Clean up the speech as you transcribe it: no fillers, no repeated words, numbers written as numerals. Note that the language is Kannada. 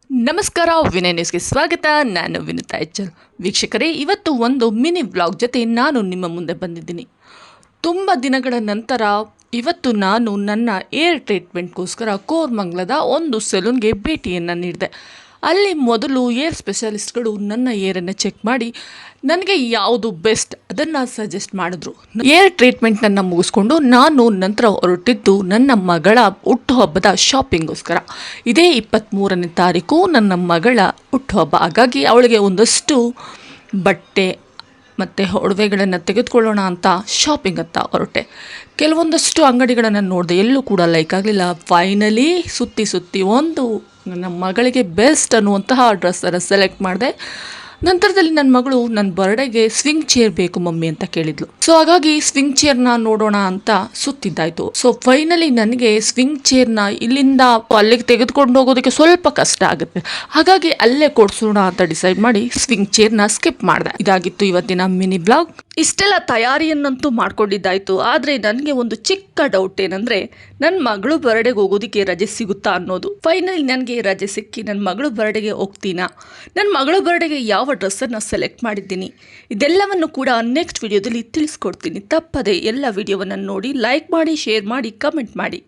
ನಮಸ್ಕಾರ, ವಿನಯ್ ನ್ಯೂಸ್ಗೆ ಸ್ವಾಗತ. ನಾನು ವಿನುತಾ ಎಚ್ಚಲ್. ವೀಕ್ಷಕರೇ, ಇವತ್ತು ಒಂದು ಮಿನಿ ವ್ಲಾಗ್ ಜೊತೆ ನಾನು ನಿಮ್ಮ ಮುಂದೆ ಬಂದಿದ್ದೀನಿ. ತುಂಬ ದಿನಗಳ ನಂತರ ಇವತ್ತು ನಾನು ನನ್ನ ಏರ್ ಟ್ರೀಟ್ಮೆಂಟ್ಗೋಸ್ಕರ ಕೋರಮಂಗಲದ ಒಂದು ಸೆಲೂನ್ಗೆ ಭೇಟಿಯನ್ನು ನೀಡಿದೆ. ಅಲ್ಲಿ ಮೊದಲು ಏರ್ ಸ್ಪೆಷಲಿಸ್ಟ್ಗಳು ನನ್ನ ಏರನ್ನು ಚೆಕ್ ಮಾಡಿ ನನಗೆ ಯಾವುದು ಬೆಸ್ಟ್ ಅದನ್ನು ಸಜೆಸ್ಟ್ ಮಾಡಿದ್ರು. ಏರ್ ಟ್ರೀಟ್ಮೆಂಟನ್ನು ಮುಗಿಸ್ಕೊಂಡು ನಾನು ನಂತರ ಹೊರಟಿದ್ದು ನನ್ನ ಮಗಳ ಹುಟ್ಟುಹಬ್ಬದ ಶಾಪಿಂಗ್ಗೋಸ್ಕರ. ಇದೇ 23ನೇ ತಾರೀಕು ನನ್ನ ಮಗಳ ಹುಟ್ಟುಹಬ್ಬ. ಹಾಗಾಗಿ ಅವಳಿಗೆ ಒಂದಷ್ಟು ಬಟ್ಟೆ ಮತ್ತು ಒಡವೆಗಳನ್ನು ತೆಗೆದುಕೊಳ್ಳೋಣ ಅಂತ ಶಾಪಿಂಗ್ ಅಂತ ಹೊರಟೆ. ಕೆಲವೊಂದಷ್ಟು ಅಂಗಡಿಗಳನ್ನು ನೋಡಿದೆ, ಎಲ್ಲೂ ಕೂಡ ಲೈಕ್ ಆಗಲಿಲ್ಲ. ಫೈನಲಿ ಸುತ್ತಿ ಒಂದು ನನ್ನ ಮಗಳಿಗೆ ಬೆಸ್ಟ್ ಅನ್ನುವಂತಹ ಡ್ರೆಸ್ಸನ್ನು ಸೆಲೆಕ್ಟ್ ಮಾಡಿದೆ. ನಂತರದಲ್ಲಿ ನನ್ನ ಮಗಳು ನನ್ನ ಬರ್ಡೇಗೆ ಸ್ವಿಂಗ್ ಚೇರ್ ಬೇಕು ಮಮ್ಮಿ ಅಂತ ಕೇಳಿದ್ಲು. ಸೊ ಹಾಗಾಗಿ ಸ್ವಿಂಗ್ ಚೇರ್ನ ನೋಡೋಣ ಅಂತ ಸುತ್ತಿದ್ದಾಯ್ತು. ಸೊ ಫೈನಲಿ ನನಗೆ ಸ್ವಿಂಗ್ ಚೇರ್ನ ಇಲ್ಲಿಂದ ಅಲ್ಲಿಗೆ ತೆಗೆದುಕೊಂಡು ಹೋಗೋದಕ್ಕೆ ಸ್ವಲ್ಪ ಕಷ್ಟ ಆಗುತ್ತೆ. ಹಾಗಾಗಿ ಅಲ್ಲೇ ಕೊಡ್ಸೋಣ ಅಂತ ಡಿಸೈಡ್ ಮಾಡಿ ಸ್ವಿಂಗ್ ಚೇರ್ನ ಸ್ಕಿಪ್ ಮಾಡಿದೆ. ಇದಾಗಿತ್ತು ಇವತ್ತಿನ ಮಿನಿ ಬ್ಲಾಗ್. ಇಷ್ಟೆಲ್ಲ ತಯಾರಿಯನ್ನಂತೂ ಮಾಡ್ಕೊಂಡಿದ್ದಾಯ್ತು. ಆದರೆ ನನಗೆ ಒಂದು ಚಿಕ್ಕ ಡೌಟ್ ಏನಂದರೆ, ನನ್ನ ಮಗಳು ಬರ್ಡೇಗೆ ಹೋಗೋದಕ್ಕೆ ರಜೆ ಸಿಗುತ್ತಾ ಅನ್ನೋದು. ಫೈನಲಿ ನನಗೆ ರಜೆ ಸಿಕ್ಕಿ ನನ್ನ ಮಗಳು ಬರ್ಡೇಗೆ ಹೋಗ್ತೀನಾ, ನನ್ನ ಮಗಳು ಬರ್ಡೇಗೆ ಯಾವ ಡ್ರೆಸ್ಸನ್ನು ಸೆಲೆಕ್ಟ್ ಮಾಡಿದ್ದೀನಿ, ಇದೆಲ್ಲವನ್ನು ಕೂಡ ನೆಕ್ಸ್ಟ್ ವಿಡಿಯೋದಲ್ಲಿ ತಿಳಿಸ್ಕೊಡ್ತೀನಿ. ತಪ್ಪದೆ ಎಲ್ಲ ವಿಡಿಯೋವನ್ನು ನೋಡಿ ಲೈಕ್ ಮಾಡಿ, ಶೇರ್ ಮಾಡಿ, ಕಮೆಂಟ್ ಮಾಡಿ.